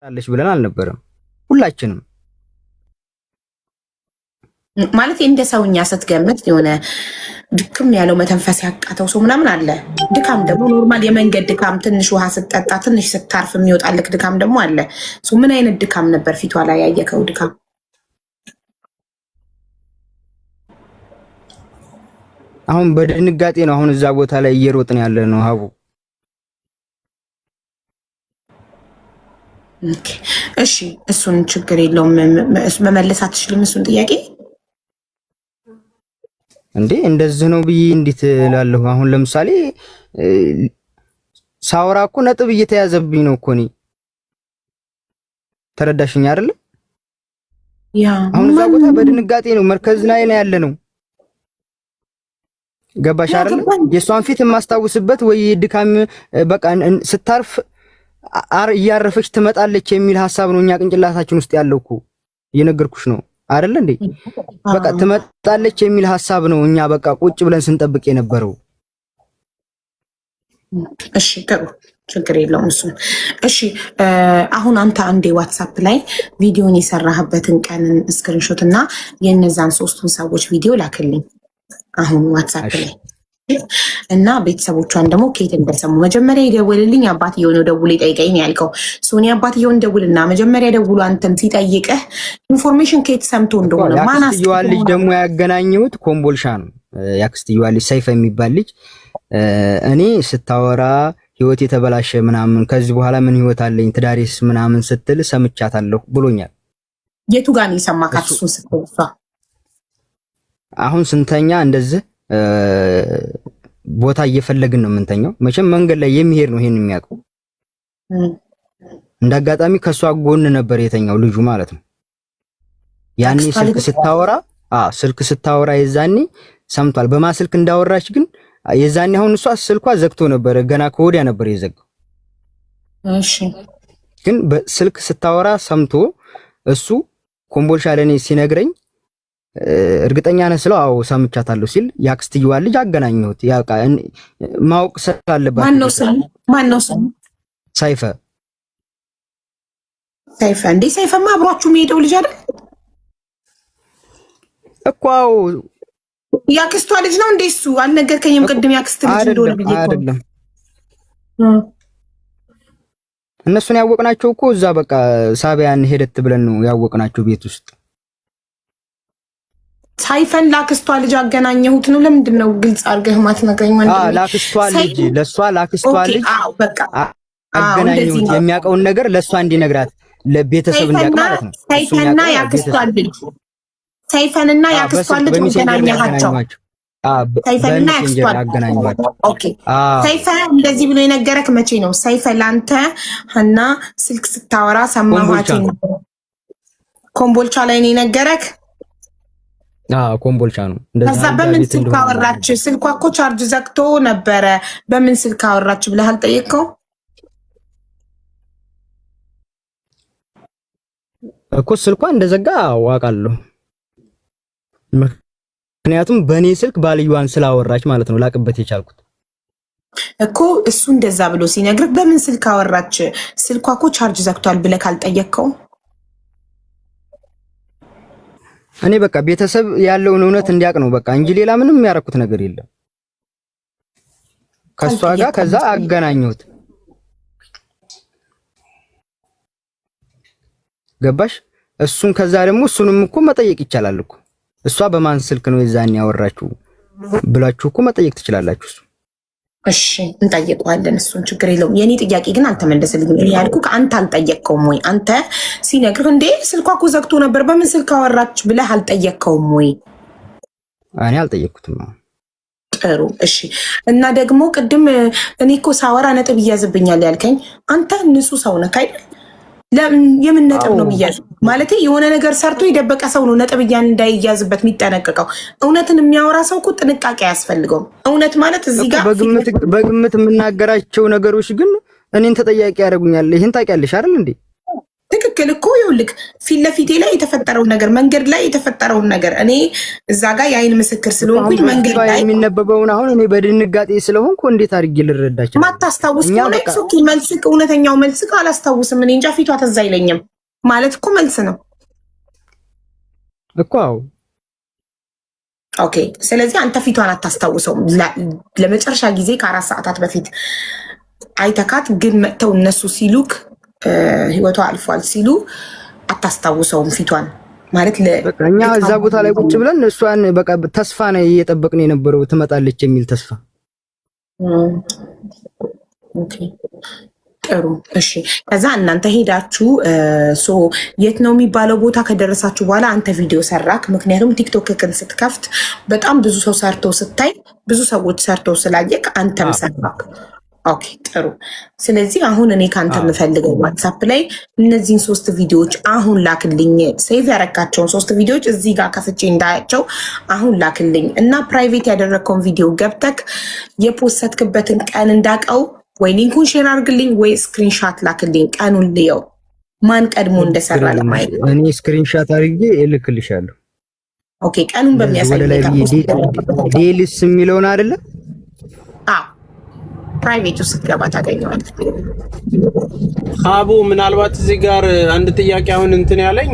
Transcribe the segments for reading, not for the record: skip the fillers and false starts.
አለሽ ብለን አልነበረም ሁላችንም ማለት እንደ ሰውኛ ስትገምት የሆነ ድክም ያለው መተንፈስ ያቃተው ሰው ምናምን አለ። ድካም ደግሞ ኖርማል የመንገድ ድካም፣ ትንሽ ውሃ ስትጠጣ ትንሽ ስታርፍ የሚወጣልክ ድካም ደግሞ አለ። ምን አይነት ድካም ነበር ፊቷ ላይ ያየከው ድካም? አሁን በድንጋጤ ነው። አሁን እዛ ቦታ ላይ እየሮጥን ያለ ነው ሀቡ። እሺ እሱን ችግር የለውም መመለስ አትችልም እሱን ጥያቄ እንዴ እንደዚህ ነው ብዬ እንዴት እላለሁ? አሁን ለምሳሌ ሳውራ እኮ ነጥብ እየተያዘብኝ ነው እኮ እኔ ተረዳሽኝ አይደል? አሁን እዛ ቦታ በድንጋጤ ነው መርከዝ ላይ ነው ያለ ነው። ገባሽ አይደል? የሷን ፊት የማስታውስበት ወይ ድካም በቃ ስታርፍ እያረፈች ትመጣለች የሚል ሐሳብ ነው እኛ ቅንጭላታችን ውስጥ ያለው እኮ እየነገርኩሽ ነው አይደል እንዴ? በቃ ትመጣለች የሚል ሐሳብ ነው እኛ በቃ ቁጭ ብለን ስንጠብቅ የነበረው። እሺ ጥሩ ችግር የለውም እሱ። እሺ አሁን አንተ አንዴ ዋትስአፕ ላይ ቪዲዮን የሰራህበትን ቀን ስክሪንሾት እና የነዛን ሶስቱን ሰዎች ቪዲዮ ላክልኝ አሁን ዋትስአፕ ላይ እና ቤተሰቦቿን ደግሞ ከየት እንደሰሙ መጀመሪያ ይደውልልኝ። አባትየው ነው ደውሎ ይጠይቀኝ ያልከው ሶኒ አባትየውን ደውልና መጀመሪያ ደውሎ አንተን ሲጠይቅህ ኢንፎርሜሽን ከየት ሰምቶ እንደሆነ ማን አስተያየው ልጅ ደግሞ ያገናኘሁት ኮምቦልሻ ነው። ያክስትየው ልጅ ሰይፈ የሚባል ልጅ እኔ ስታወራ ህይወት የተበላሸ ምናምን ከዚህ በኋላ ምን ህይወት አለኝ ትዳሬስ ምናምን ስትል ሰምቻታለሁ ብሎኛል። የቱ ጋር ነው የሰማካት? እሱን ስትል አሁን ስንተኛ እንደዚህ ቦታ እየፈለግን ነው የምንተኛው። መቼም መንገድ ላይ የሚሄድ ነው ይሄን የሚያውቀው። እንዳጋጣሚ ከሷ ጎን ነበር የተኛው ልጁ ማለት ነው። ያኔ ስልክ ስታወራ የዛኔ ሰምቷል። በማ ስልክ እንዳወራች ግን የዛኔ አሁን እሷ ስልኳ ዘግቶ ነበር፣ ገና ከወዲያ ነበር የዘጋው። እሺ ግን በስልክ ስታወራ ሰምቶ እሱ ኮምቦልሻ ለኔ ሲነግረኝ እርግጠኛ ነህ ስለው አዎ ሰምቻታለሁ ሲል ያክስትየዋ ልጅ አገናኘሁት። ያውቃ ማወቅ ስላለባት ማን ነው ስሙ? ሰይፈ እንዴ ሰይፈማ አብሯችሁ የሚሄደው ልጅ አይደል እኮ? አዎ ያክስቷ ልጅ ነው እንዴ? እሱ አልነገርከኝም ቅድም ያክስት ልጅ እንደሆነ ብዬ እኮ አይደለም። እነሱን ያወቅናቸው እኮ እዛ በቃ ሳቢያን ሄደት ብለን ነው ያወቅናቸው ቤት ውስጥ። ሳይፈን ላክስቷ ልጅ አገናኘሁት ነው። ለምንድን ነው ግልጽ አድርገህ ማትነግረኝ? ላክስቷ ልጅ ላክስቷ ልጅ አገናኘሁት። የሚያውቀውን ነገር ለሷ እንዲነግራት ለቤተሰብ እንዲያውቅ ማለት ነው። ሳይፈንና ያክስቷ ልጅ አገናኘሃቸው። ሳይፈንና ያክስቷ አገናኘኋቸው። ኦኬ ሳይፈ እንደዚህ ብሎ የነገረክ መቼ ነው? ሳይፈ ላንተ እና ስልክ ስታወራ ሰማኋት። ኮምቦልቻ ላይ ነው የነገረክ? ኮምቦልቻ ነው። ከዛ በምን ስልክ አወራች? ስልኳ እኮ ቻርጅ ዘግቶ ነበረ። በምን ስልክ አወራች ብለህ አልጠየቅከው እኮ? ስልኳ እንደዘጋ አውቃለሁ። ምክንያቱም በእኔ ስልክ ባልዩዋን ስላወራች ማለት ነው ላቅበት የቻልኩት እኮ። እሱ እንደዛ ብሎ ሲነግርህ በምን ስልክ አወራች? ስልኳ እኮ ቻርጅ ዘግቷል ብለህ ካልጠየቅከው እኔ በቃ ቤተሰብ ያለውን እውነት እንዲያውቅ ነው በቃ እንጂ ሌላ ምንም የሚያረኩት ነገር የለም። ከሷ ጋር ከዛ አገናኘሁት። ገባሽ? እሱን ከዛ ደግሞ እሱንም እኮ መጠየቅ ይቻላል እኮ። እሷ በማን ስልክ ነው የዛን ያወራችሁ ብላችሁ እኮ መጠየቅ ትችላላችሁ። እሱ እሺ እንጠይቀዋለን። እሱን ችግር የለውም። የኔ ጥያቄ ግን አልተመለሰልኝም። እኔ ያልኩህ አንተ አልጠየቅከውም ወይ? አንተ ሲነግርህ እንዴ ስልኳ እኮ ዘግቶ ነበር በምን ስልክ አወራች ብለህ አልጠየቅከውም ወይ? እኔ አልጠየቅኩትም። ጥሩ እሺ። እና ደግሞ ቅድም እኔ እኮ ሳወራ ነጥብ ይያዝብኛል ያልከኝ አንተ ንጹህ ሰው ነህ አይደል? የምን ነጥብ ነው የሚያዝ? ማለት የሆነ ነገር ሰርቶ የደበቀ ሰው ነው ነጥብ እንዳይያዝበት የሚጠነቀቀው። እውነትን የሚያወራ ሰው እኮ ጥንቃቄ አያስፈልገውም። እውነት ማለት እዚህ ጋር በግምት የምናገራቸው ነገሮች ግን እኔን ተጠያቂ ያደርጉኛል። ይሄን ታውቂያለሽ አይደል እንዴ? በትክክል እኮ ይኸውልህ ፊት ለፊቴ ላይ የተፈጠረውን ነገር መንገድ ላይ የተፈጠረውን ነገር እኔ እዛ ጋር የአይን ምስክር ስለሆንኩኝ መንገድ ላይ የሚነበበውን አሁን እኔ በድንጋጤ ስለሆንኩ እንዴት አድርጌ ልረዳቸው? ማታስታውስ ከሆነ ኦኬ መልስክ እውነተኛው መልስክ አላስታውስም። እኔ እንጃ ፊቷ ተዛ አይለኝም ማለት እኮ መልስ ነው እኮ። ኦኬ ስለዚህ አንተ ፊቷን አታስታውሰውም። ለመጨረሻ ጊዜ ከ4 ሰዓታት በፊት አይተካት ግን መጥተው እነሱ ሲሉክ ህይወቷ አልፏል ሲሉ አታስታውሰውም ፊቷን ማለት እኛ እዛ ቦታ ላይ ቁጭ ብለን እሷን በቃ ተስፋ ነው እየጠበቅን የነበረው ትመጣለች የሚል ተስፋ። ኦኬ ጥሩ እሺ። ከዛ እናንተ ሄዳችሁ የት ነው የሚባለው ቦታ ከደረሳችሁ በኋላ አንተ ቪዲዮ ሰራክ። ምክንያቱም ቲክቶክን ስትከፍት በጣም ብዙ ሰው ሰርቶ ስታይ ብዙ ሰዎች ሰርቶ ስላየክ አንተም ሰራክ። ኦኬ ጥሩ። ስለዚህ አሁን እኔ ካንተ የምፈልገው ዋትሳፕ ላይ እነዚህን 3 ቪዲዮዎች አሁን ላክልኝ። ሴቭ ያረካቸውን 3 ቪዲዮዎች እዚህ ጋር ከፍቼ እንዳያቸው አሁን ላክልኝ እና ፕራይቬት ያደረግከውን ቪዲዮ ገብተክ የፖስትክበትን ቀን እንዳቀው ወይ ሊንኩን ሼር አድርግልኝ ወይ ስክሪንሻት ላክልኝ። ቀኑን ልየው ማን ቀድሞ እንደሰራ ለማየት። እኔ ስክሪንሻት አድርጌ እልክልሻለሁ። ኦኬ ቀኑን በሚያሳይ ዴሊስ የሚለውን አይደለ? አዎ ፕራይቬት ውስጥ ገባ ታገኘዋለህ። አቡ ምናልባት እዚህ ጋር አንድ ጥያቄ አሁን እንትን ያለኝ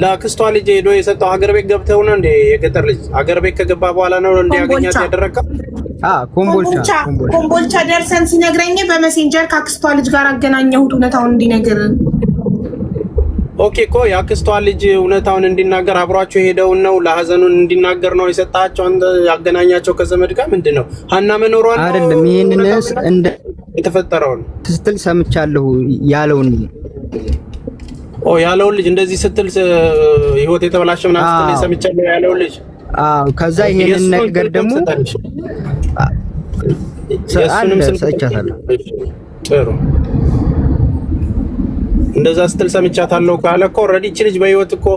ለአክስቷ ልጅ ሄዶ የሰጠው ሀገር ቤት ገብተው ነው እንዴ? የገጠር ልጅ ሀገር ቤት ከገባ በኋላ ነው እንዲያገኛት ያደረገው? ኮምቦልቻ ደርሰን ሲነግረኝ በሜሴንጀር ከአክስቷ ልጅ ጋር አገናኘሁት እውነታውን እንዲነግር። ኦኬ እኮ የአክስቷ ልጅ እውነታውን እንዲናገር አብሯቸው ሄደውን ነው ለሀዘኑን እንዲናገር ነው የሰጣቸው። አንተ ያገናኛቸው ከዘመድ ጋር ምንድን ነው ሀና መኖሯን ነው አይደለም? ይሄንንስ እንደ የተፈጠረውን ስትል ሰምቻለሁ ያለውን ያለውን ልጅ እንደዚህ ስትል ህይወት የተበላሸ ምናምን ስትል ሰምቻለሁ ያለውን ልጅ ከዛ ይሄንን ነገር ደግሞ ሰምቻታለሁ። ጥሩ እንደዛ ስትል ሰምቻታለሁ ካለ እኮ ኦልሬዲ እቺ ልጅ በህይወት እኮ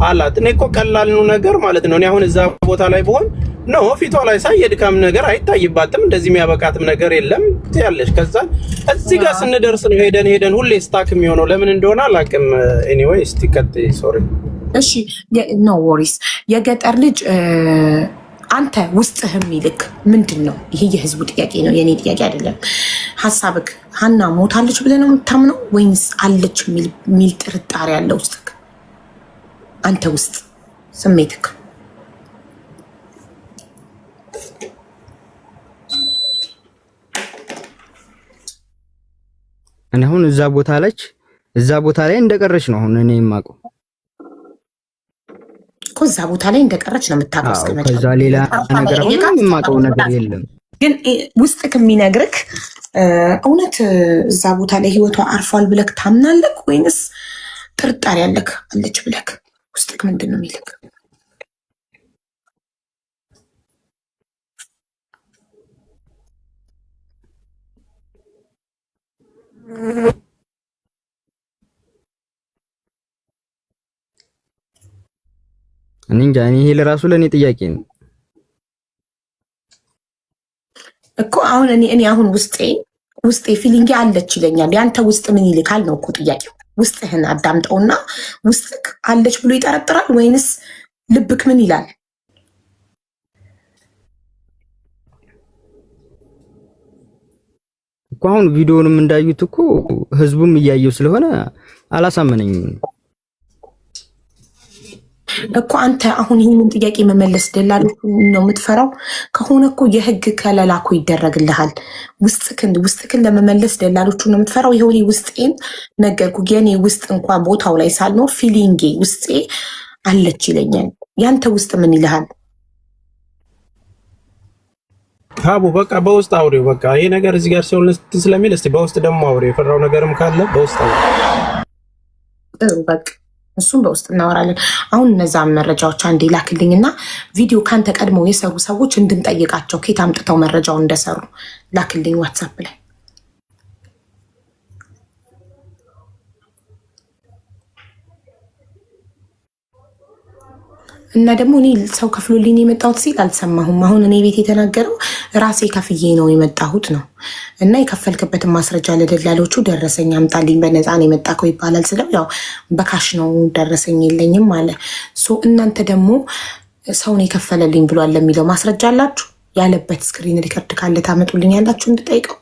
አላት። እኔ እኮ ቀላል ነው ነገር ማለት ነው። እኔ አሁን እዛ ቦታ ላይ ብሆን ነው ፊቷ ላይ ሳይ የድካም ነገር አይታይባትም፣ እንደዚህ የሚያበቃትም ነገር የለም ትያለሽ። ከዛ እዚህ ጋር ስንደርስ ነው ሄደን ሁሌ ስታክ የሚሆነው ለምን እንደሆነ አላውቅም። ኤኒዌይ እስቲ ቀጥይ። ሶሪ እሺ ኖ ወሪስ። የገጠር ልጅ አንተ ውስጥህ የሚልክ ምንድን ነው? ይሄ የህዝቡ ጥያቄ ነው፣ የኔ ጥያቄ አይደለም። ሀሳብክ ሀና ሞታለች ብለህ ነው የምታምነው ወይንስ አለች የሚል ጥርጣሬ ያለ ውስጥክ? አንተ ውስጥ ስሜትክ እኔ አሁን እዛ ቦታ ላይ እንደቀረች ነው አሁን እኔ የማውቀው እኮ እዛ ቦታ ላይ እንደቀረች ነው የምታውቀው። እስከመቼ ከዛ ሌላ ነገር አሁን የማውቀው ነገር የለም። ግን ውስጥክ የሚነግርክ እውነት እዛ ቦታ ላይ ህይወቷ አርፏል ብለክ ታምናለክ ወይንስ ጥርጣሬ ያለክ አለች ብለክ? ውስጥክ ምንድን ነው የሚልክ? እኔ እንጃ። ይሄ ለራሱ ለኔ ጥያቄ ነው እኮ። አሁን እኔ አሁን ውስጤ ፊሊንግ አለች ይለኛል። ያንተ ውስጥ ምን ይልካል ነው እኮ ጥያቄው። ውስጥህን አዳምጠውና ውስጥክ አለች ብሎ ይጠረጥራል ወይንስ ልብክ ምን ይላል? እኮ አሁን ቪዲዮውንም እንዳዩት እኮ ህዝቡም እያየው ስለሆነ አላሳመነኝም እኮ። አንተ አሁን ይህንን ጥያቄ መመለስ ደላሎች ነው የምትፈራው ከሆነ እኮ የህግ ከለላ እኮ ይደረግልሃል። ውስጥክን ለመመለስ ደላሎቹ ነው የምትፈራው። ይኸው ውስጤን ነገርኩ። የኔ ውስጥ እንኳን ቦታው ላይ ሳልኖር ፊሊንጌ ውስጤ አለች ይለኛል። ያንተ ውስጥ ምን ይልሃል? አቡ በቃ በውስጥ አውሬው በቃ ይሄ ነገር እዚህ ጋር ሲሆን ስለሚል እስቲ በውስጥ ደግሞ አውሬው የፈራው ነገርም ካለ በውስጥ አውሬው በቃ እሱም በውስጥ እናወራለን። አሁን እነዛን መረጃዎች አንዴ ላክልኝና ቪዲዮ ካንተ ቀድመው የሰሩ ሰዎች እንድንጠይቃቸው ከየት አምጥተው መረጃውን እንደሰሩ ላክልኝ ዋትሳፕ ላይ። እና ደግሞ እኔ ሰው ከፍሎልኝ የመጣሁት ሲል አልሰማሁም። አሁን እኔ ቤት የተናገረው ራሴ ከፍዬ ነው የመጣሁት ነው እና የከፈልክበትን ማስረጃ ለደላሎቹ ደረሰኝ አምጣልኝ በነፃ ነው የመጣከው ይባላል። ስለው ያው በካሽ ነው ደረሰኝ የለኝም አለ። እናንተ ደግሞ ሰውን የከፈለልኝ ብሏል ለሚለው ማስረጃ አላችሁ? ያለበት ስክሪን ሪከርድ ካለ ታመጡልኝ ያላችሁ እንድጠይቀው።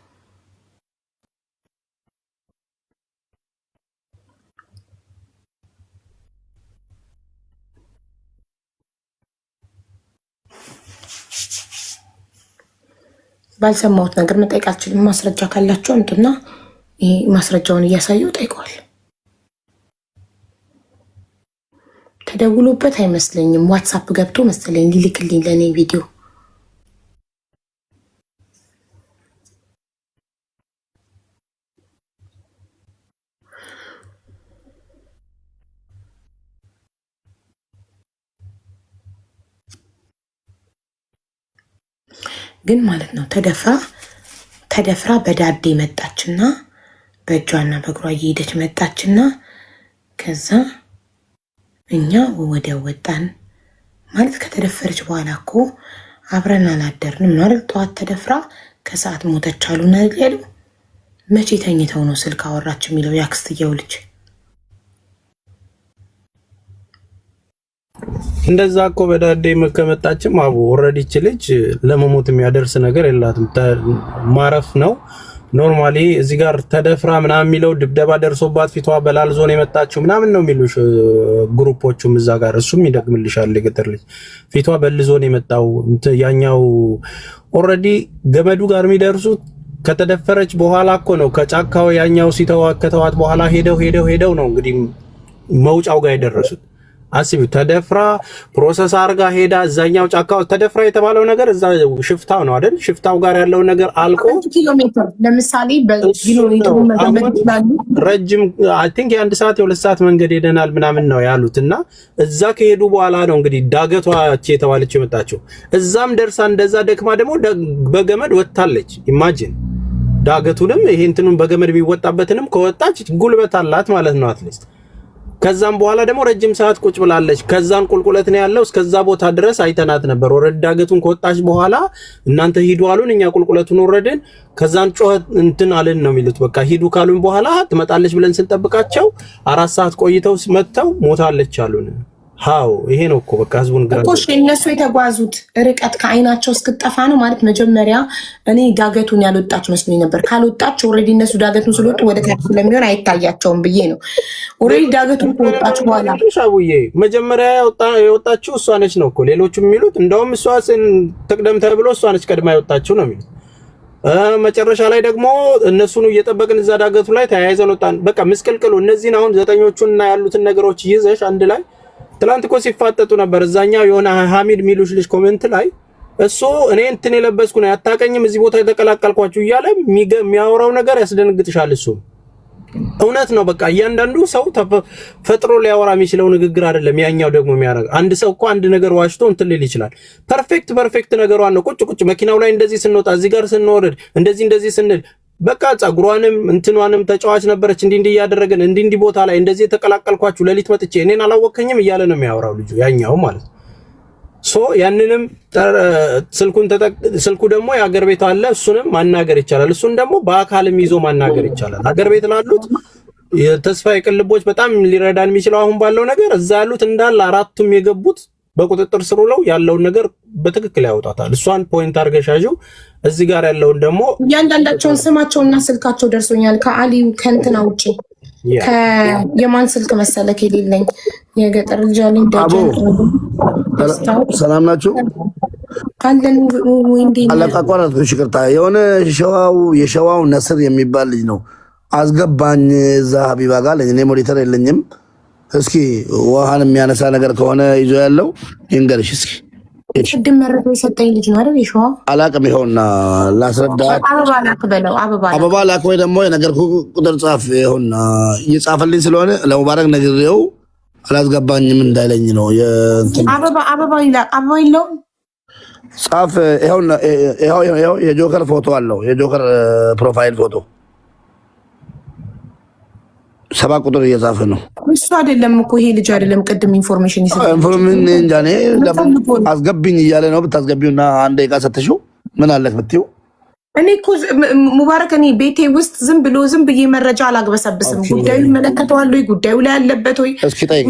ባልሰማሁት ነገር መጠየቅ አልችልም። ማስረጃ ካላችሁ አምጡና ይሄ ማስረጃውን እያሳየው ጠይቀዋል። ተደውሎበት አይመስለኝም። ዋትሳፕ ገብቶ መሰለኝ ሊልክልኝ ለእኔ ቪዲዮ። ግን ማለት ነው ተደፍራ በዳዴ መጣችና በእጇና በእግሯ እየሄደች መጣችና ከዛ እኛ ወዲያው ወጣን። ማለት ከተደፈረች በኋላ እኮ አብረን አላደርንም ነው አይደል? ጠዋት ተደፍራ ከሰዓት ሞተች አሉና ያሉ መቼ ተኝተው ነው ስልክ አወራች የሚለው ያክስትየው ልጅ። እንደዛ እኮ በዳዴ ከመጣችም አቡ ኦልሬዲ እቺ ልጅ ለመሞት የሚያደርስ ነገር የላትም። ማረፍ ነው ኖርማሊ። እዚህ ጋር ተደፍራ ምናምን የሚለው ድብደባ ደርሶባት ፊቷ በላልዞ ነው የመጣችው ምናምን ነው የሚሉሽ ግሩፖቹም እዛ ጋር። እሱም ይደግምልሻል። የገጠር ልጅ ፊቷ በልዞ ነው የመጣው። ያኛው ኦልሬዲ ገመዱ ጋር የሚደርሱት ከተደፈረች በኋላ እኮ ነው። ከጫካው ያኛው ከተዋት በኋላ ሄደው ነው እንግዲህ መውጫው ጋር የደረሱት። አስቢ፣ ተደፍራ ፕሮሰስ አርጋ ሄዳ እዛኛው ጫካው ተደፍራ የተባለው ነገር እዛ ሽፍታው ነው አይደል? ሽፍታው ጋር ያለው ነገር አልቆ ኪሎ ሜትር ለምሳሌ በኪሎ ሜትር መገመት ይችላል። ረጅም አይ ቲንክ የአንድ ሰዓት የሁለት ሰዓት መንገድ ሄደናል ምናምን ነው ያሉት። እና እዛ ከሄዱ በኋላ ነው እንግዲህ ዳገቷ የተባለችው የመጣችው። እዛም ደርሳ እንደዛ ደክማ ደግሞ በገመድ ወጣለች። ኢማጂን ዳገቱንም ይሄ እንትኑን በገመድ የሚወጣበትንም ከወጣች ጉልበት አላት ማለት ነው አትሊስት። ከዛም በኋላ ደግሞ ረጅም ሰዓት ቁጭ ብላለች። ከዛን ቁልቁለት ነው ያለው። እስከዛ ቦታ ድረስ አይተናት ነበር። ወረድ ዳገቱን ከወጣች በኋላ እናንተ ሂዱ አሉን፣ እኛ ቁልቁለቱን ወረድን። ከዛን ጮኸት እንትን አለን ነው የሚሉት። በቃ ሂዱ ካሉን በኋላ ትመጣለች ብለን ስንጠብቃቸው 4 ሰዓት ቆይተው መተው ሞታለች አሉን። ሃው ይሄ ነው እኮ በቃ ህዝቡን ግራ እኮ እነሱ የተጓዙት ርቀት ከአይናቸው እስክጠፋ ነው ማለት። መጀመሪያ እኔ ዳገቱን ያልወጣች መስሎኝ ነበር። ካልወጣች ኦልሬዲ እነሱ ዳገቱን ስለወጡ ወደ ታች ስለሚሆን አይታያቸውም ብዬ ነው። ኦልሬዲ ዳገቱን ከወጣች በኋላ ሻውዬ መጀመሪያ የወጣችው እሷ ነች ነው እኮ ሌሎቹ የሚሉት። እንደውም እሷ ትቅደም ተብሎ እሷ ነች ቀድማ የወጣችው ነው የሚሉት። መጨረሻ ላይ ደግሞ እነሱን እየጠበቅን እዛ ዳገቱ ላይ ተያይዘን ወጣን። በቃ ምስቅልቅሉ እነዚህን አሁን 9ኙና ያሉትን ነገሮች ይዘሽ አንድ ላይ ትላንት እኮ ሲፋጠጡ ነበር። እዛኛው የሆነ ሐሚድ ሚሉሽ ልጅ ኮሜንት ላይ እሱ እኔ እንትን የለበስኩ ነው ያታቀኝም እዚህ ቦታ የተቀላቀልኳችሁ እያለ የሚያወራው ነገር ያስደነግጥሻል። እሱ እውነት ነው። በቃ እያንዳንዱ ሰው ፈጥሮ ሊያወራ የሚችለው ንግግር አይደለም። ያኛው ደግሞ የሚያደርግ አንድ ሰው እኮ አንድ ነገር ዋሽቶ እንትን ሊል ይችላል። ፐርፌክት ነገሯን ነው ቁጭ መኪናው ላይ እንደዚህ ስንወጣ እዚህ ጋር ስንወርድ እንደዚህ ስንል በቃ ጸጉሯንም እንትኗንም ተጫዋች ነበረች። እንዲህ እያደረገን እንዲህ ቦታ ላይ እንደዚህ የተቀላቀልኳችሁ ሌሊት መጥቼ እኔን አላወቀኝም እያለ ነው የሚያወራው ልጁ ያኛው ማለት ሶ ያንንም ስልኩ ደግሞ የአገር ቤት አለ። እሱንም ማናገር ይቻላል። እሱን ደግሞ በአካልም ይዞ ማናገር ይቻላል። አገር ቤት ላሉት የተስፋዬ ቅልቦች በጣም ሊረዳን የሚችለው አሁን ባለው ነገር እዛ ያሉት እንዳለ 4ቱም የገቡት በቁጥጥር ስር ውለው ያለውን ነገር በትክክል ያወጣታል። እሷን ፖይንት አርገሻጂው እዚህ ጋር ያለውን ደግሞ እያንዳንዳቸውን ስማቸውና ስልካቸው ደርሶኛል። ከአሊው ከእንትና ውጪ የማን ስልክ መሰለክ የሌለኝ የገጠር ልጅ አለኝ። ሰላም ናችሁ? ካለን ወንዴ አላቋቋራት ይቅርታ። የሆነ የሸዋው ነስር የሚባል ልጅ ነው አስገባኝ እዛ ሀቢባ ጋር። እኔ ሞኒተር የለኝም። እስኪ ውሃን የሚያነሳ ነገር ከሆነ ይዞ ያለው ይንገርሽ እስኪ። ቅድም መረጃ የሰጠኝ ልጅ ነው አይደል? የሸዋ አላቅም። ይኸውና ላስረዳት። አበባ ላክ ወይ ደግሞ የነገርኩ ቁጥር ጻፍ። ይኸውና እየጻፈልኝ ስለሆነ ለሙባረክ ነግሬው አላስገባኝም እንዳይለኝ ነው። አበባ የለውም ጻፍ። ይኸውና ይኸው የጆከር ፎቶ አለው። የጆከር ፕሮፋይል ፎቶ 7 ቁጥር እየጻፈ ነው። እሱ አይደለም እኮ ይሄ ልጅ አይደለም። ቅድም ኢንፎርሜሽን አስገብኝ እያለ ነው። ብታስገቢውና አንድ ደቂቃ ሰተሽው ምን አለክ ብትይው እኔ እኮ ሙባረክ እኔ ቤቴ ውስጥ ዝም ብዬ መረጃ አላግበሰብስም። ጉዳዩ ይመለከተዋል ወይ ጉዳዩ ላይ ያለበት ወይ እስኪ ጠይቅ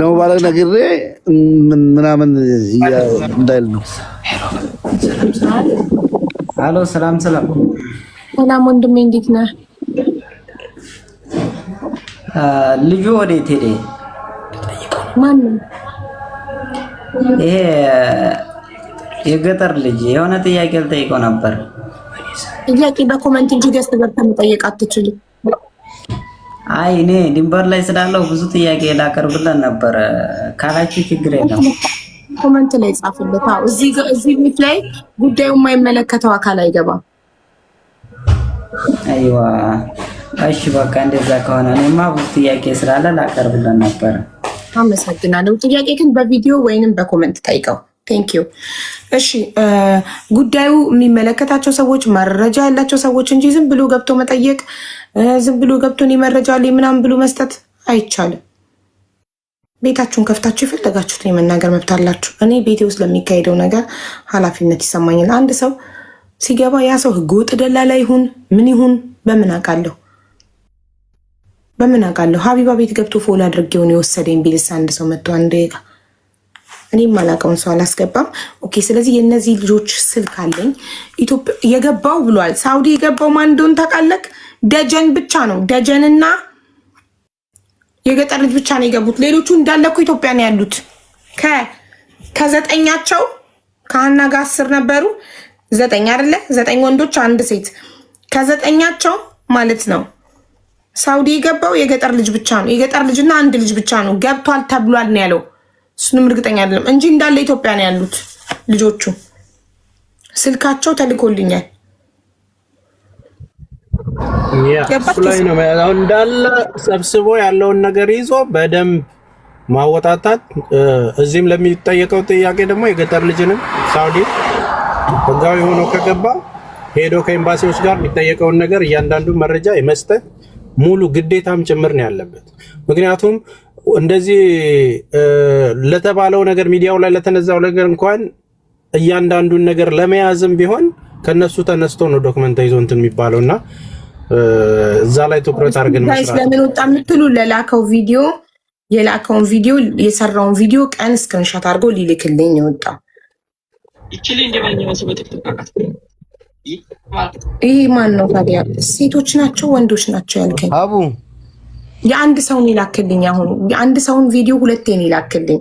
ለሙባረክ ነግሬ ምናምን እንዳይል ነው። አሎ ሰላም ወንድሜ እንዴት ነህ? ልጁ ወዴት ሄደ? ማን ይሄ የገጠር ልጅ የሆነ ጥያቄ ልጠይቀው ነበር። ጥያቄ በኮሜንት እንጂ ገስት ገብተህ መጠየቅ አትችልም። አይ እኔ ድንበር ላይ ስላለው ብዙ ጥያቄ ላቀርብለን ነበር ካላችሁ ችግር የለም። ኮሜንት ላይ ጻፍለት። አዎ እዚህ ቤት ላይ ጉዳዩ የማይመለከተው አካል አይገባም። አይዋ እሺ በቃ እንደዛ ከሆነ እኔማ ብዙ ጥያቄ ስላለ ላቀርብለን ነበር። አመሰግናለሁ። ጥያቄ ግን በቪዲዮ ወይንም በኮሜንት ጠይቀው። ቴንክ ዩ። እሺ ጉዳዩ የሚመለከታቸው ሰዎች መረጃ ያላቸው ሰዎች እንጂ ዝም ብሎ ገብቶ መጠየቅ ዝም ብሎ ገብቶ እኔ መረጃ ላይ ምናምን ብሎ መስጠት አይቻልም። ቤታችሁን ከፍታችሁ የፈለጋችሁት የመናገር መብት አላችሁ። እኔ ቤቴ ውስጥ ለሚካሄደው ነገር ኃላፊነት ይሰማኛል። አንድ ሰው ሲገባ ያ ሰው ህገወጥ ደላላ ይሁን ምን ይሁን በምን አውቃለሁ? ሀቢባ ቤት ገብቶ ፎሎ አድርጌውን የወሰደኝ ቢልስ አንድ ሰው መጥቶ አንድ እኔም አላውቀውን ሰው አላስገባም። ኦኬ ስለዚህ የእነዚህ ልጆች ስልክ አለኝ። ኢትዮጵያ የገባው ብሏል። ሳውዲ የገባው ማን እንደሆነ ታውቃለህ? ደጀን ብቻ ነው። ደጀንና የገጠር ልጅ ብቻ ነው የገቡት። ሌሎቹ እንዳለ እኮ ኢትዮጵያ ነው ያሉት። ከዘጠኛቸው ከሀና ጋር 10 ነበሩ። 9 አይደለ? 9 ወንዶች 1 ሴት። ከዘጠኛቸው ማለት ነው ሳውዲ የገባው የገጠር ልጅ ብቻ ነው። የገጠር ልጅና 1 ልጅ ብቻ ነው ገብቷል ተብሏል ነው ያለው። እሱንም እርግጠኛ አይደለም እንጂ እንዳለ ኢትዮጵያ ነው ያሉት ልጆቹ። ስልካቸው ተልኮልኛል። እሱ ላይ ነው አሁን እንዳለ ሰብስቦ ያለውን ነገር ይዞ በደንብ ማወጣታት። እዚህም ለሚጠየቀው ጥያቄ ደግሞ የገጠር ልጅንም ሳውዲ ህጋዊ ሆኖ ከገባ ሄዶ ከኤምባሲዎች ጋር የሚጠየቀውን ነገር እያንዳንዱ መረጃ የመስጠት ሙሉ ግዴታም ጭምር ነው ያለበት። ምክንያቱም እንደዚህ ለተባለው ነገር ሚዲያው ላይ ለተነዛው ነገር እንኳን እያንዳንዱን ነገር ለመያዝም ቢሆን ከነሱ ተነስቶ ነው ዶክመንት ይዞ እንትን የሚባለውና እዛ ላይ ትኩረት አድርገን መስራት። ለምን ወጣ የምትሉ ለላከው ቪዲዮ የላከውን ቪዲዮ የሰራውን ቪዲዮ ቀን ስክሪንሾት አድርጎ ሊልክልኝ የወጣው ይችላል እንደማንኛውም ሰው በተከታተል ይሄ ማን ነው ታዲያ? ሴቶች ናቸው ወንዶች ናቸው ያልከኝ? አቡ የአንድ ሰውን ይላክልኝ። አሁን የአንድ ሰውን ቪዲዮ 2 ይላክልኝ።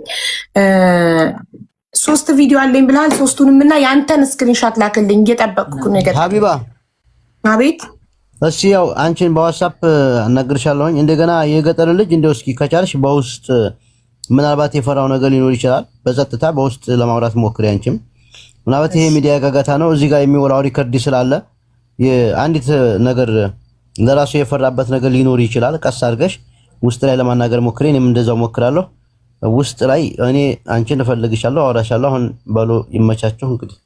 3 ቪዲዮ አለኝ ብለሃል። 3ቱንም እና የአንተን ስክሪንሾት ላክልኝ። እየጠበቅኩ ነው። ሀቢባ አቤት። እሺ ያው አንቺን በዋትስአፕ አናግርሻለሁኝ። እንደገና የገጠር ልጅ እንደው እስኪ ከቻልሽ በውስጥ ምናልባት የፈራው ነገር ሊኖር ይችላል። በጸጥታ በውስጥ ለማውራት ሞክሪ። አንቺም ምናልባት ይሄ ሚዲያ ጋጋታ ነው። እዚህ ጋር የሚወራው ሪከርድ ስላለ የአንዲት ነገር ለራሱ የፈራበት ነገር ሊኖር ይችላል። ቀስ አድርገሽ ውስጥ ላይ ለማናገር ሞክሪ። እኔም እንደዛው ሞክራለሁ። ውስጥ ላይ እኔ አንቺን እፈልግሻለሁ፣ አወራሻለሁ። አሁን ባሎ ይመቻችሁ። እንግዲህ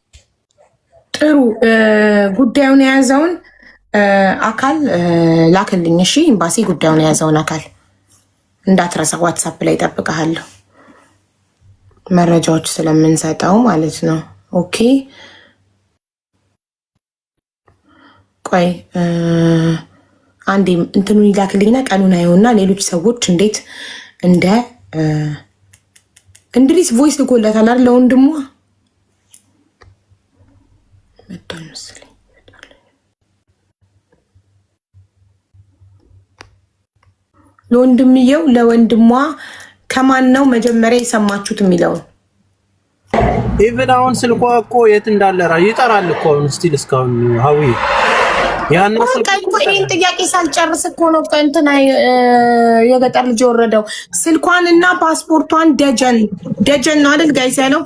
ጥሩ ጉዳዩን የያዘውን አካል ላክልኝ። እሺ ኤምባሲ ጉዳዩን የያዘውን አካል እንዳትረሳ። ዋትስአፕ ላይ እጠብቅሃለሁ፣ መረጃዎች ስለምንሰጠው ማለት ነው። ኦኬ ቆይ አንዴ እንትኑን ይላክልኝና ቀኑን አየውና ሌሎች ሰዎች እንዴት እንደ እንድሪስ ቮይስ ልኮላታል አይደል? ለወንድሟ መጥቷል መሰለኝ። ለወንድምየው ለወንድሟ ከማን ነው መጀመሪያ የሰማችሁት የሚለውን ኢቭን አሁን ስልኳ እኮ የት እንዳለ ይጠራል እኮ ስቲል እስካሁን ሀዊ ያን ይህን ጥያቄ ሳልጨርስ እኮ ነው እንትና የገጠር ልጅ የወረደው። ስልኳንና ፓስፖርቷን ደጀን ነው አይደል ጋይስ ያለው?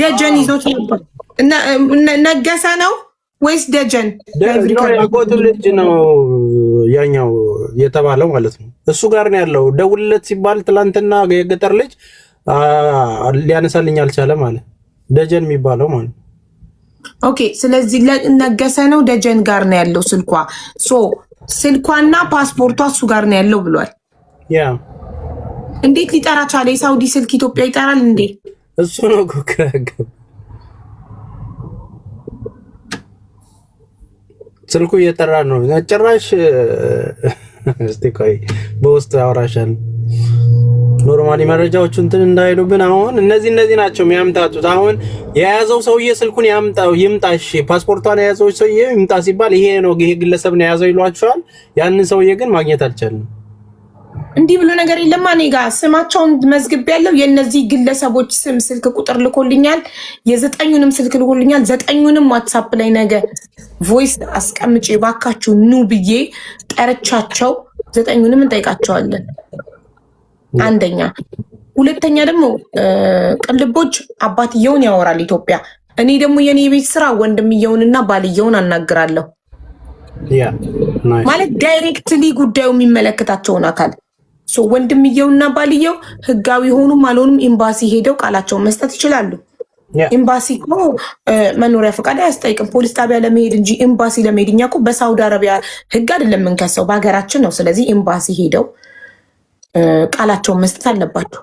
ደጀን ይዞት ነበር። ነገሰ ነው ወይስ ደጀን? ያጎቱ ልጅ ነው ያኛው የተባለው ማለት ነው። እሱ ጋር ነው ያለው። ደውልለት ሲባል ትላንትና የገጠር ልጅ ሊያነሳልኝ አልቻለም ማለት ደጀን የሚባለው ማለት ነው። ኦኬ ስለዚህ ነገሰ ነው ደጀን ጋር ነው ያለው ስልኳ። ስልኳና ፓስፖርቷ እሱ ጋር ነው ያለው ብሏል። ያ እንዴት ሊጠራ ቻለ? የሳውዲ ስልክ ኢትዮጵያ ይጠራል እንዴ? እሱ ነው ኮክራገ ስልኩ እየጠራ ነው ጭራሽ። እስቲ ቆይ በውስጥ ያወራሻል። ኖርማሊ መረጃዎቹ እንትን እንዳይሉብን። አሁን እነዚህ ናቸው የሚያምታቱት። አሁን የያዘው ሰውዬ ስልኩን ይምጣሽ፣ ፓስፖርቷን የያዘው ሰውዬ ይምጣ ሲባል ይሄ ነው ይሄ ግለሰብ ነው የያዘው ይሏቸዋል። ያንን ሰውዬ ግን ማግኘት አልቻልንም። እንዲህ ብሎ ነገር የለም። እኔ ጋር ስማቸውን መዝግብ ያለው የነዚህ ግለሰቦች ስም ስልክ ቁጥር ልኮልኛል። የዘጠኙንም ስልክ ልኮልኛል። ዘጠኙንም ዋትሳፕ ላይ ነገ ቮይስ አስቀምጬ ባካችሁ ኑ ብዬ ጠርቻቸው ዘጠኙንም እንጠይቃቸዋለን። አንደኛ። ሁለተኛ ደግሞ ቅልቦች አባትየውን ያወራል ኢትዮጵያ። እኔ ደግሞ የኔ ቤት ስራ ወንድምየውንና ባልየውን አናግራለሁ። ማለት ዳይሬክትሊ ጉዳዩ የሚመለከታቸውን አካል ወንድምየውና ባልየው ህጋዊ ሆኑም አልሆኑም ኤምባሲ ሄደው ቃላቸውን መስጠት ይችላሉ። ኤምባሲ እኮ መኖሪያ ፈቃድ አያስጠይቅም። ፖሊስ ጣቢያ ለመሄድ እንጂ ኤምባሲ ለመሄድ እኛ እኮ በሳውዲ አረቢያ ህግ አይደለም የምንከሰው፣ በሀገራችን ነው። ስለዚህ ኤምባሲ ሄደው ቃላቸውን መስጠት አለባቸው።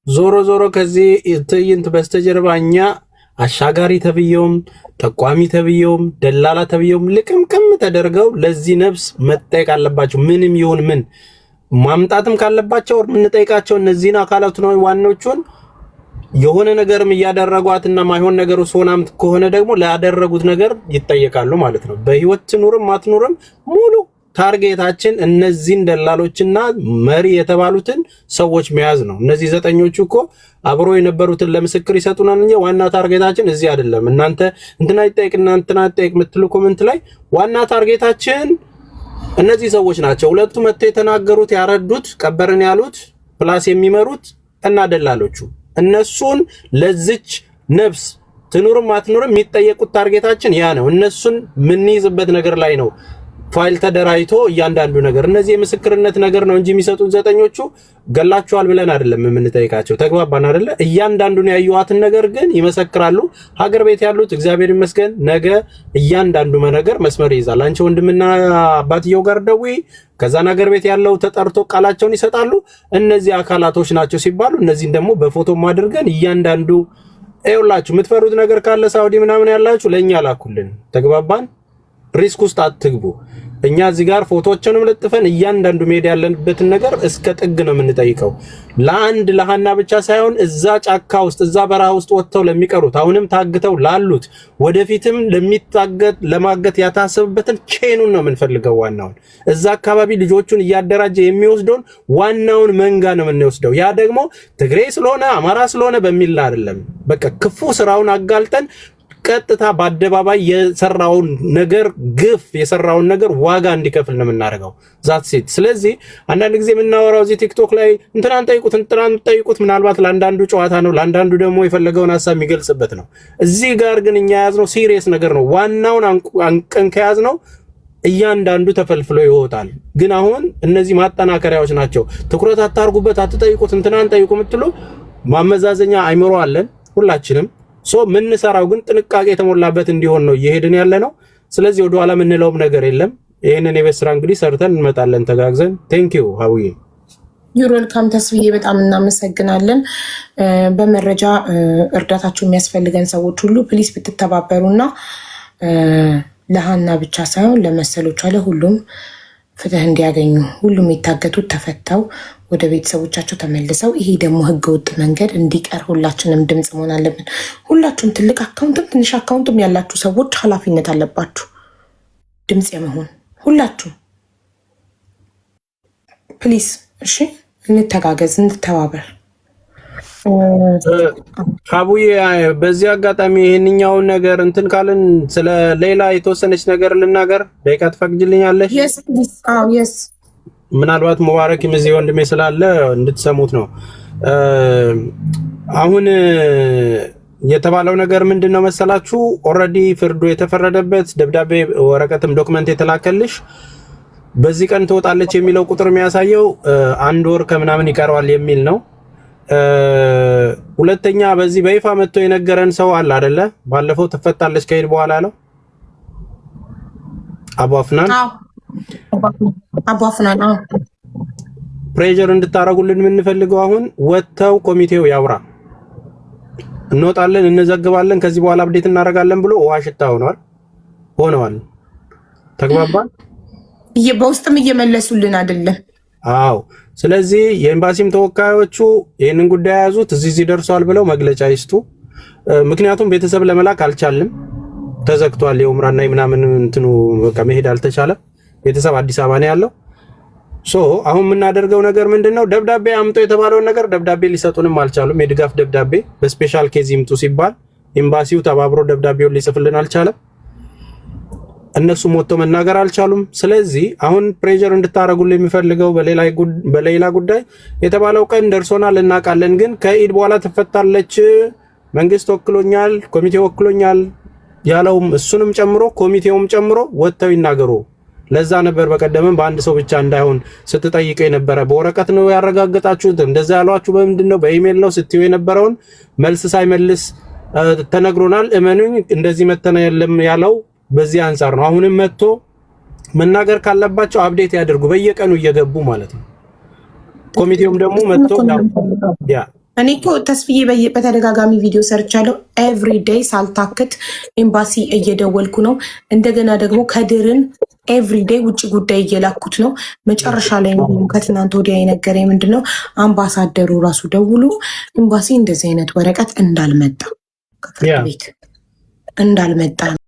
ዞሮ ከዚህ ትዕይንት በስተጀርባ እኛ አሻጋሪ ተብየውም ጠቋሚ ተብየውም ደላላ ተብየውም ልቅምቅም ተደርገው ለዚህ ነፍስ መጠየቅ አለባቸው። ምንም ይሁን ምን ማምጣትም ካለባቸው የምንጠይቃቸው እነዚህን አካላት ነው። ዋናዎቹን የሆነ ነገርም እያደረጓትና ማይሆን ነገር ሆናም ከሆነ ደግሞ ላደረጉት ነገር ይጠየቃሉ ማለት ነው። በህይወት ትኑርም አትኑርም ሙሉ ታርጌታችን እነዚህን ደላሎችና መሪ የተባሉትን ሰዎች መያዝ ነው። እነዚህ ዘጠኞቹ እኮ አብሮ የነበሩትን ለምስክር ይሰጡናል እንጂ ዋና ታርጌታችን እዚህ አይደለም። እናንተ እንትና ይጠይቅና እንትና ይጠይቅ የምትሉ ኮሜንት ላይ ዋና ታርጌታችን እነዚህ ሰዎች ናቸው። ሁለቱ መጥተው የተናገሩት ያረዱት ቀበርን ያሉት ፕላስ የሚመሩት እና ደላሎቹ እነሱን ለዚች ነፍስ ትኑርም አትኑርም የሚጠየቁት ታርጌታችን ያ ነው። እነሱን ምንይዝበት ነገር ላይ ነው ፋይል ተደራይቶ እያንዳንዱ ነገር እነዚህ የምስክርነት ነገር ነው እንጂ የሚሰጡት ዘጠኞቹ ገላቸዋል ብለን አይደለም የምንጠይቃቸው። ተግባባን አይደለ? እያንዳንዱን ያዩዋትን ነገር ግን ይመሰክራሉ። ሀገር ቤት ያሉት እግዚአብሔር ይመስገን ነገ እያንዳንዱ ነገር መስመር ይይዛል። አንቺ ወንድምና አባትየው ጋር ደውይ፣ ከዛን ሀገር ቤት ያለው ተጠርቶ ቃላቸውን ይሰጣሉ። እነዚህ አካላቶች ናቸው ሲባሉ እነዚህን ደግሞ በፎቶም አድርገን እያንዳንዱ አይውላችሁ። የምትፈሩት ነገር ካለ ሳውዲ ምናምን ያላችሁ ለኛ ላኩልን። ተግባባን? ሪስክ ውስጥ አትግቡ። እኛ እዚህ ጋር ፎቶዎችንም ለጥፈን እያንዳንዱ ሜዳ ያለንበትን ነገር እስከ ጥግ ነው የምንጠይቀው። ለአንድ ለሃና ብቻ ሳይሆን እዛ ጫካ ውስጥ እዛ በረሃ ውስጥ ወጥተው ለሚቀሩት አሁንም ታግተው ላሉት ወደፊትም ለማገት ያታሰበበትን ቼኑን ነው የምንፈልገው። ዋናውን እዛ አካባቢ ልጆቹን እያደራጀ የሚወስደውን ዋናውን መንጋ ነው የምንወስደው። ያ ደግሞ ትግሬ ስለሆነ አማራ ስለሆነ በሚል አይደለም። በቃ ክፉ ስራውን አጋልጠን ቀጥታ በአደባባይ የሰራውን ነገር ግፍ የሰራውን ነገር ዋጋ እንዲከፍል ነው የምናደርገው። ዛት ሴት። ስለዚህ አንዳንድ ጊዜ የምናወራው እዚህ ቲክቶክ ላይ እንትናን ጠይቁት ምናልባት ለአንዳንዱ ጨዋታ ነው፣ ለአንዳንዱ ደግሞ የፈለገውን ሀሳብ የሚገልጽበት ነው። እዚህ ጋር ግን እኛ የያዝነው ሲሪየስ ነገር ነው። ዋናውን አንቀን ከያዝነው እያንዳንዱ ተፈልፍሎ ይወጣል። ግን አሁን እነዚህ ማጠናከሪያዎች ናቸው። ትኩረት አታርጉበት፣ አትጠይቁት፣ እንትናን ጠይቁ የምትሉ ማመዛዘኛ አይምሮ አለን ሁላችንም። ምን ሰራው ግን ጥንቃቄ የተሞላበት እንዲሆን ነው እየሄድን ያለ ነው። ስለዚህ ወደ ኋላ የምንለውም ነገር የለም። ይሄንን የቤት ስራ እንግዲህ ሰርተን እንመጣለን ተጋግዘን። ቴንክ ዩ ሀውዬ ዩሮልካም ተስብዬ በጣም እናመሰግናለን። በመረጃ እርዳታችሁ የሚያስፈልገን ሰዎች ሁሉ ፕሊስ ብትተባበሩና ለሃና ብቻ ሳይሆን ለመሰሎቿ ለሁሉም ፍትህ እንዲያገኙ ሁሉም የታገቱት ተፈተው ወደ ቤተሰቦቻቸው ተመልሰው ይሄ ደግሞ ህገወጥ መንገድ እንዲቀር ሁላችንም ድምፅ መሆን አለብን። ሁላችሁም ትልቅ አካውንትም ትንሽ አካውንትም ያላችሁ ሰዎች ኃላፊነት አለባችሁ ድምፅ የመሆን ሁላችሁም ፕሊስ። እሺ እንተጋገዝ፣ እንተባበር። አቡዬ በዚህ አጋጣሚ ይሄንኛውን ነገር እንትን ካልን ስለ ሌላ የተወሰነች ነገር ልናገር፣ ደቂቃ ትፈቅጂልኛለሽ? yes please yes ምናልባት ሙባረክም እዚህ ወንድሜ ስላለ እንድትሰሙት ነው። አሁን የተባለው ነገር ምንድነው መሰላችሁ? ኦሬዲ ፍርዱ የተፈረደበት ደብዳቤ ወረቀትም ዶክመንት የተላከልሽ በዚህ ቀን ትወጣለች የሚለው ቁጥር የሚያሳየው 1 ወር ከምናምን ይቀረዋል የሚል ነው። ሁለተኛ በዚህ በይፋ መጥቶ የነገረን ሰው አለ አይደለ? ባለፈው ትፈታለች ከሄድ በኋላ አለው አቡ አፍናን ፕሬዠር እንድታረጉልን የምንፈልገው አሁን ወጥተው ኮሚቴው ያውራ፣ እንወጣለን፣ እንዘግባለን፣ ከዚህ በኋላ አፕዴት እናደርጋለን ብሎ ውሃ ሽታ ሆነዋል። ተግባባን? በውስጥም እየመለሱልን አይደለም? አዎ። ስለዚህ የኤምባሲም ተወካዮቹ ይህንን ጉዳይ ያዙት፣ እዚህ ደርሷል ብለው መግለጫ ይስጡ። ምክንያቱም ቤተሰብ ለመላክ አልቻልም፣ ተዘግቷል። የኡምራና ምናምን እንትኑ በቃ መሄድ አልተቻለም። ቤተሰብ አዲስ አበባ ነው ያለው። አሁን የምናደርገው ነገር ምንድነው? ደብዳቤ አምጦ የተባለውን ነገር ደብዳቤ ሊሰጡንም አልቻሉም። የድጋፍ ደብዳቤ በስፔሻል ኬዝ ይምጡ ሲባል ኤምባሲው ተባብሮ ደብዳቤውን ሊጽፍልን አልቻለም። እነሱም ወጥቶ መናገር አልቻሉም። ስለዚህ አሁን ፕሬዠር እንድታረጉልን የሚፈልገው በሌላ ጉዳይ የተባለው ቀን ደርሶናል፣ እናውቃለን። ግን ከኢድ በኋላ ትፈታለች፣ መንግስት ወክሎኛል፣ ኮሚቴ ወክሎኛል ያለውም እሱንም ጨምሮ ኮሚቴውም ጨምሮ ወጥተው ይናገሩ። ለዛ ነበር በቀደምም በአንድ ሰው ብቻ እንዳይሆን ስትጠይቀው የነበረ። በወረቀት ነው ያረጋገጣችሁት? እንደዛ ያሏችሁ በምንድን ነው? በኢሜል ነው ስትዩ የነበረውን መልስ ሳይመልስ ተነግሮናል። እመኑኝ እንደዚህ መተና የለም ያለው በዚህ አንፃር ነው። አሁንም መጥቶ መናገር ካለባቸው አፕዴት ያደርጉ በየቀኑ እየገቡ ማለት ነው። ኮሚቴውም ደግሞ መጥቶ እኔ እኮ ተስፍዬ በተደጋጋሚ ቪዲዮ ሰርቻለሁ። ኤቭሪ ዴይ ሳልታክት ኤምባሲ እየደወልኩ ነው። እንደገና ደግሞ ከድርን ኤቭሪ ዴይ ውጭ ጉዳይ እየላኩት ነው። መጨረሻ ላይ ከትናንት ወዲያ የነገረኝ ምንድነው አምባሳደሩ ራሱ ደውሎ ኤምባሲ እንደዚህ አይነት ወረቀት እንዳልመጣ ከፍርድ ቤት እንዳልመጣ